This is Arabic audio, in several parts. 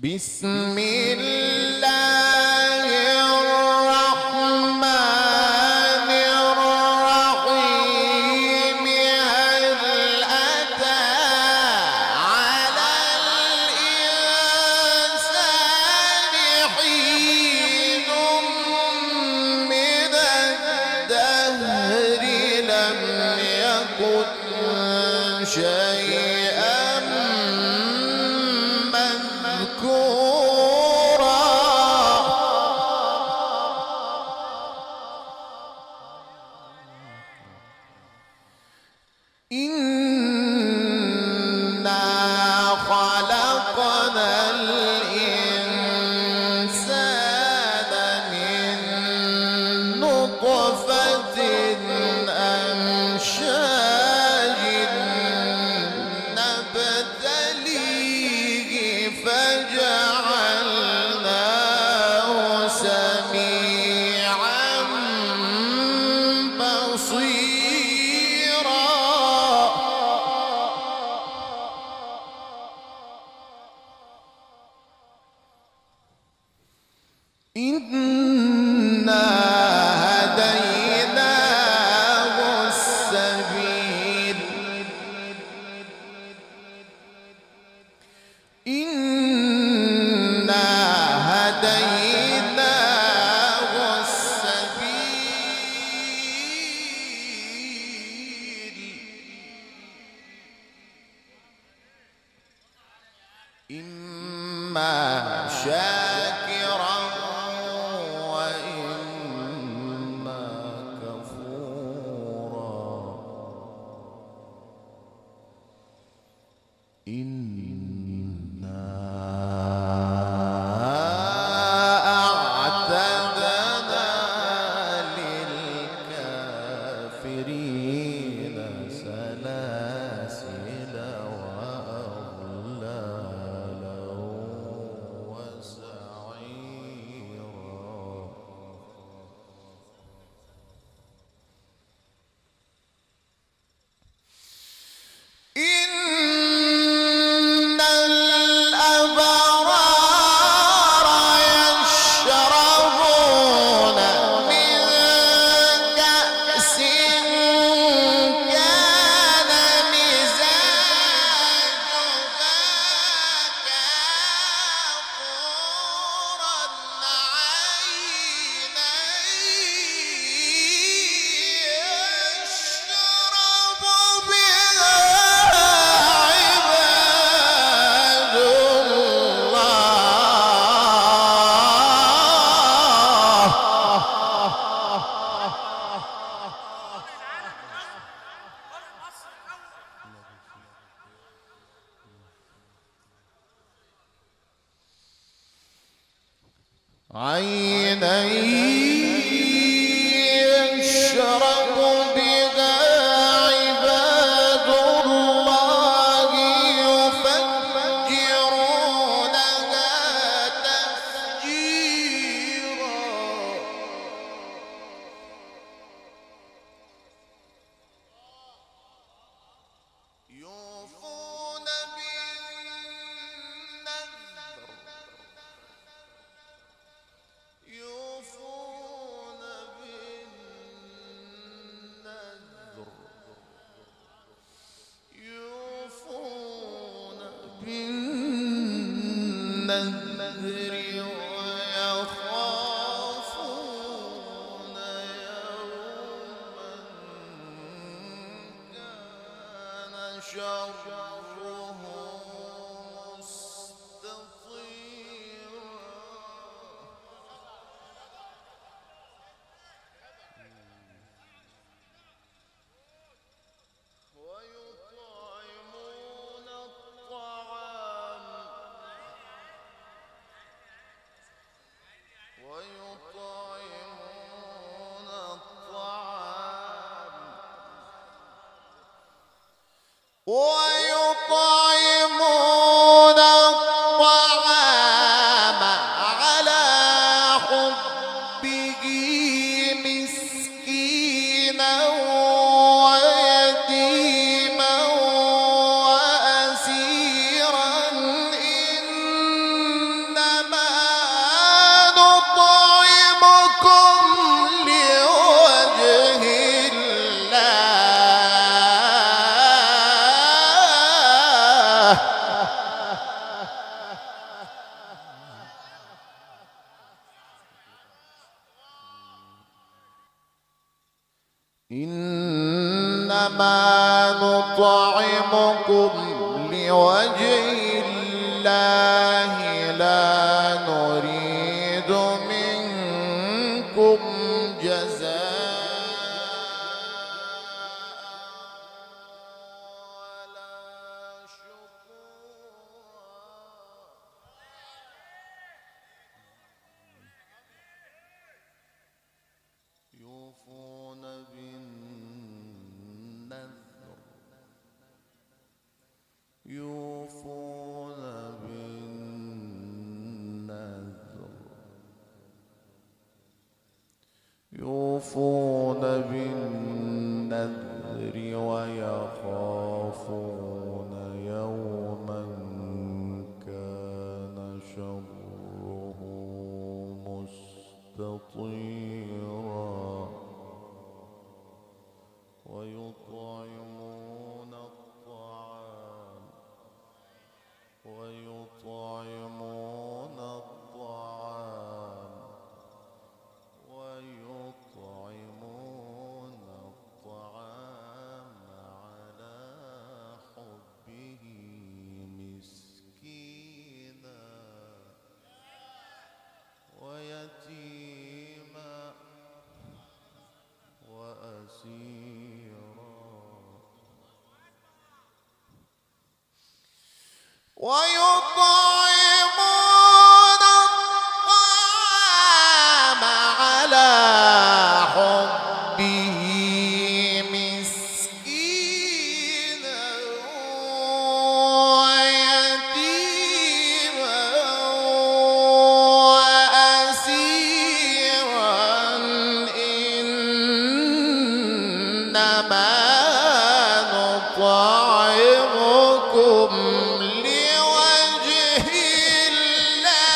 بسم الله الرحمن الرحيم هل أتى على الإنسان حين من الدهر لم يكن شيئا إنا خلقنا الإنسان من نطفة أمشاج نبتليه فجعلناه سميعا بصيرا. إنا هديناه السبيل إنا هديناه السبيل إما شاكرا وإما كفورا. إنا أعتدنا للكافرين سلاسل وأغلالا وسعيرا. إن الأبرار يشربون من كأس كان مزاجها كافورا عينا يشرب بها عباد الله. عينا يشرب بها عباد الله يفجرونها تفجيرا. يوفون بالنذر يوفون بالنذر يوفون بالنذر ويخافون يوما كان شره مستطيرا. ويطعمون الطعام ويطعمون إنما نطعمكم لوجه الله لا نريد منكم جزاء ولا شكورا يوفون بالنذر يوفون بالنذر يوفون بالنذر ويخافون يوما كان شره مستطيرا ويطعمون الطعام ويطعمون الطعام ويطعمون الطعام على حبه مسكينا ويتيما وأسيرا ويطعمون الطعام على حبه مسكينا ويتيما وأسيرا إنما نطعمكم لوجه الله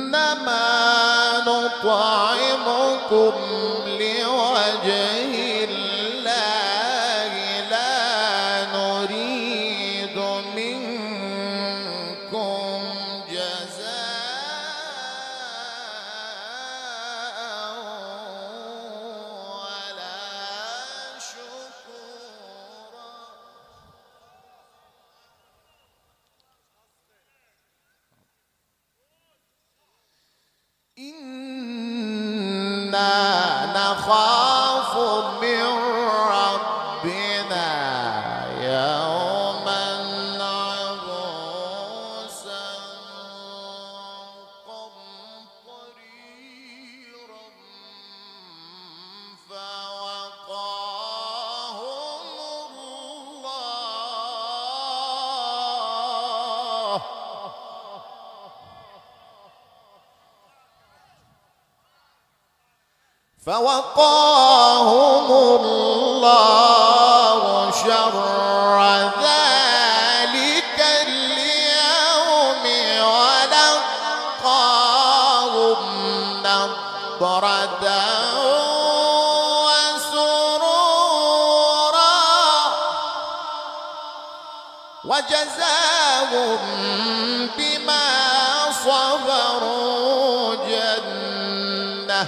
إنما نطعمكم لوجه الله لا نريد منكم جزاء ولا شكورا إنا نخاف من ربنا يوما عبوسا قمطريرا فوقاهم الله فوقاهم الله شر ذلك اليوم ولقاهم نضرة وسرورا وجزاهم بما صبروا جنة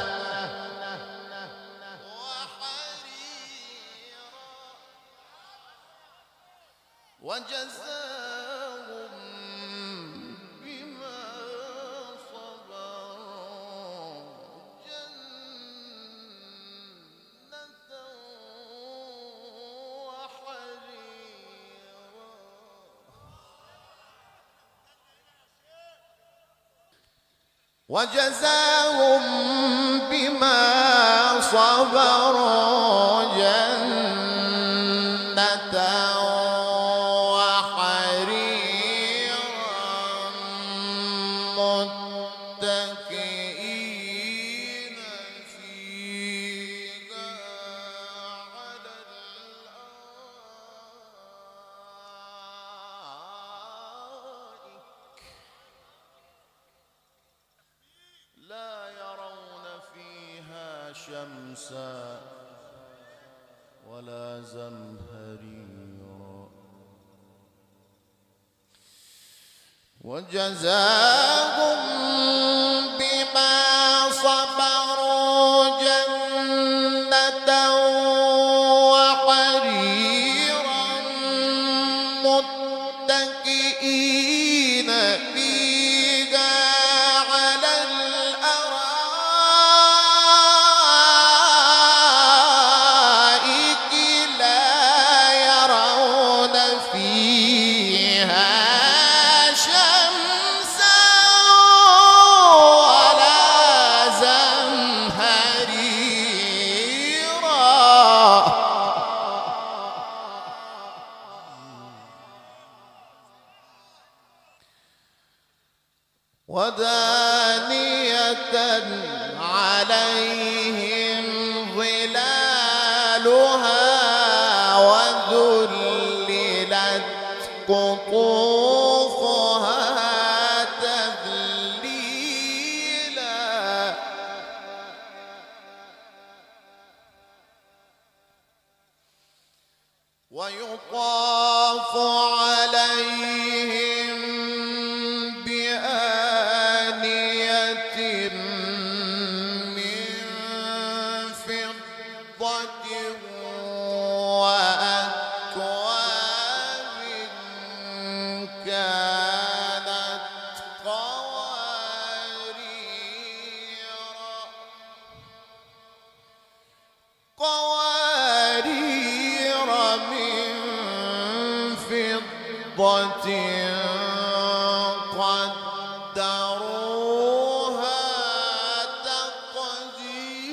وجزاهم بما صبروا جنة وحريرا وجزاهم بما صبروا جنة متكئين فيها على الأرائك لا يرون فيها شمسا ولا زمهريرا وجزاهم بما صبروا جنة وحريرا متكئين فيها على الأرائك لا يرون فيها شمسا ولا زمهريرا ودانية عليهم ظلالها وذللت قطوفها تذليلا ويطاف عليهم بآنية من فضة وأكواب كانت قوارير من فضة قدروها تقديرا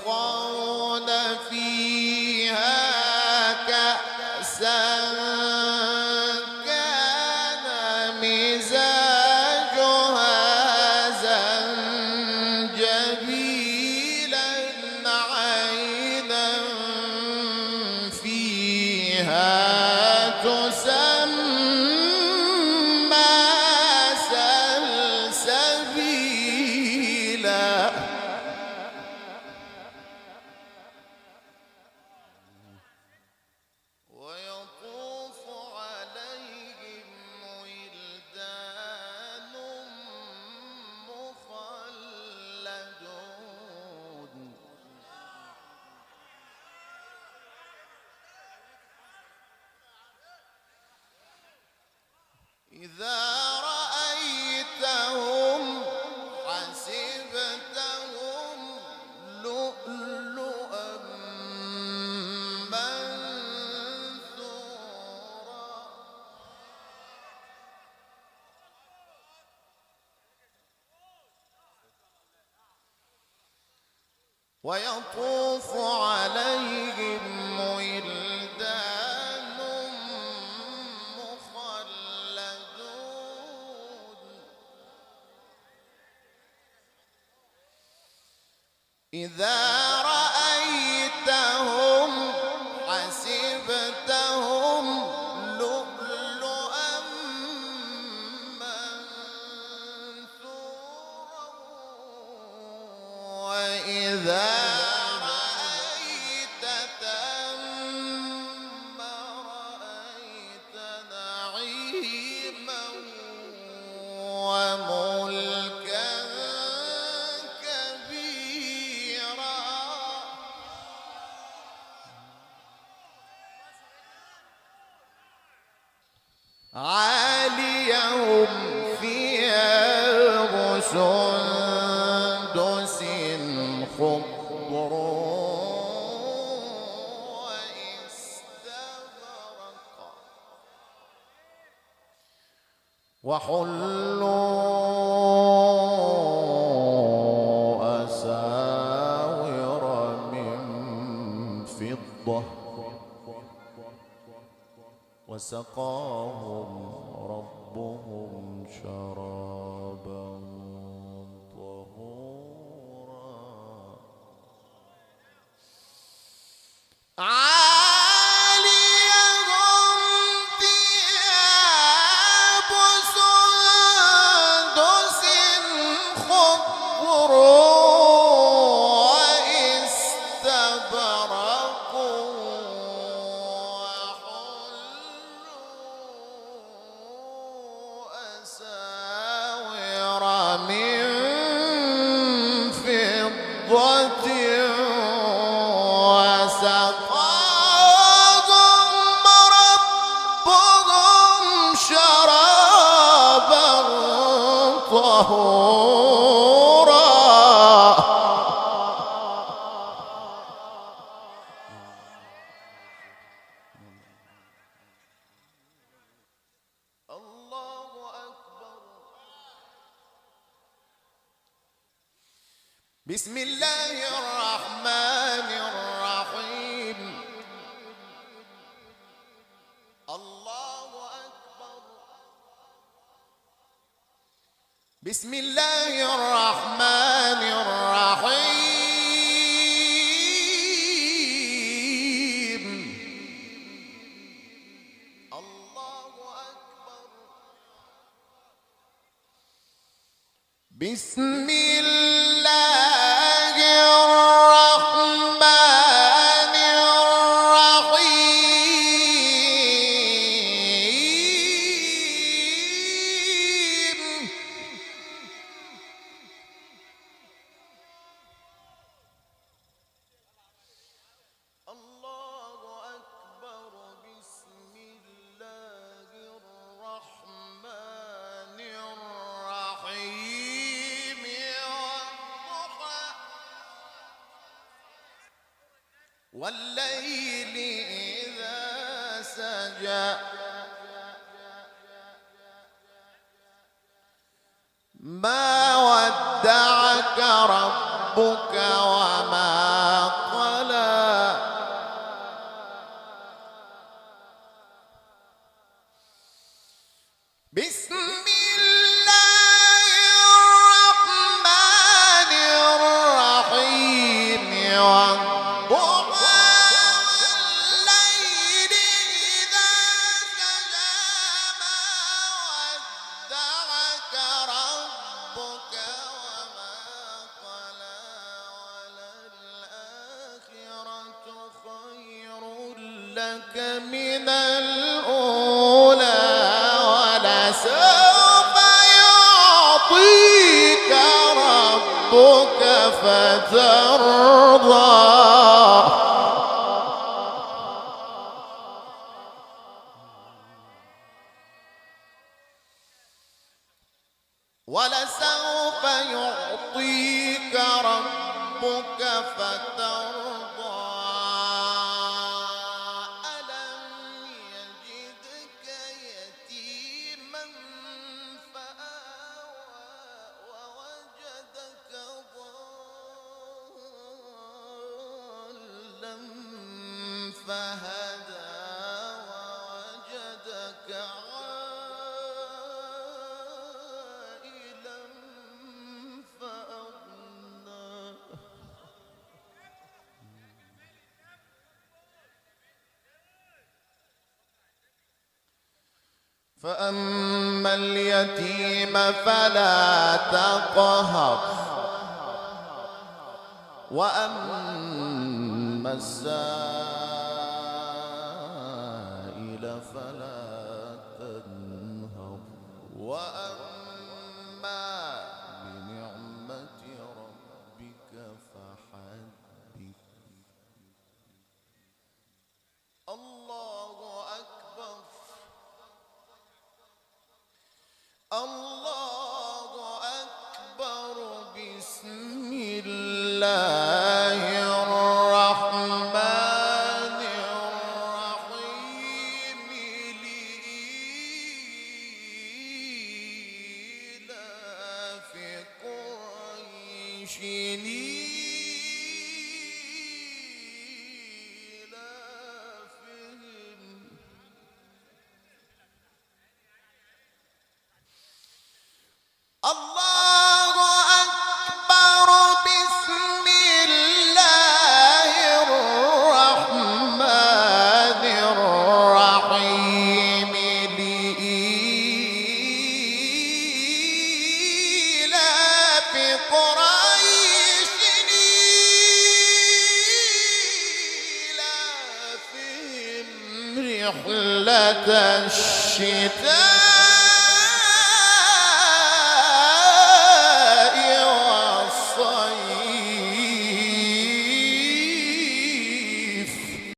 ويسقون فيها كأسا كان مزاجها زنجبيلا عينا فيها تسمى سلسبيلا ويطوف عليهم ولدان مخلدون إذا رأيتهم حسبتهم لؤلؤا منثورا ويطوف عليهم ولدان مخلدون إذا رأيتهم حسبتهم لؤلؤا منثورا وإذا رأيت ثم رأيت نعيما وملكا كبيرا عاليهم ثياب سندس خضر واستبرق وحلوا وسقاهم ربهم شرابا طهورا عاليهم ثياب سندس خضر واستبرق وحلوا أساور من فضة وسقاهم ربهم شرابا طهورا الله أكبر. بسم الله الرحمن الرحيم. الله أكبر. بسم الله الرحمن الرحيم. الله أكبر. بسم الله الرحمن الرحيم. الله أكبر. بسم الله الرحمن الرحيم. والضحى والليل إذا سجى ما ودعك ربك وما قلى بسم الله الرحمن الرحيم. والضحى والليل إذا سجى ما ودعك ربك وما قلى وللآخرة خير لك من الأولى ولسوف يعطيك ربك فترضى. ولسوف يعطيك ربك فترضى. ألم يجدك يتيما فآوى ووجدك ضالا فهدى ووجدك عائلا فأغنى. فأما اليتيم فلا تقهر وأما السائل فلا تنهر وأما بنعمة ربك فحدث. الله أكبر. الله أكبر. بسم الله الرحمن الرحيم. لإيلاف قريش إيلافهم رحلة الشتاء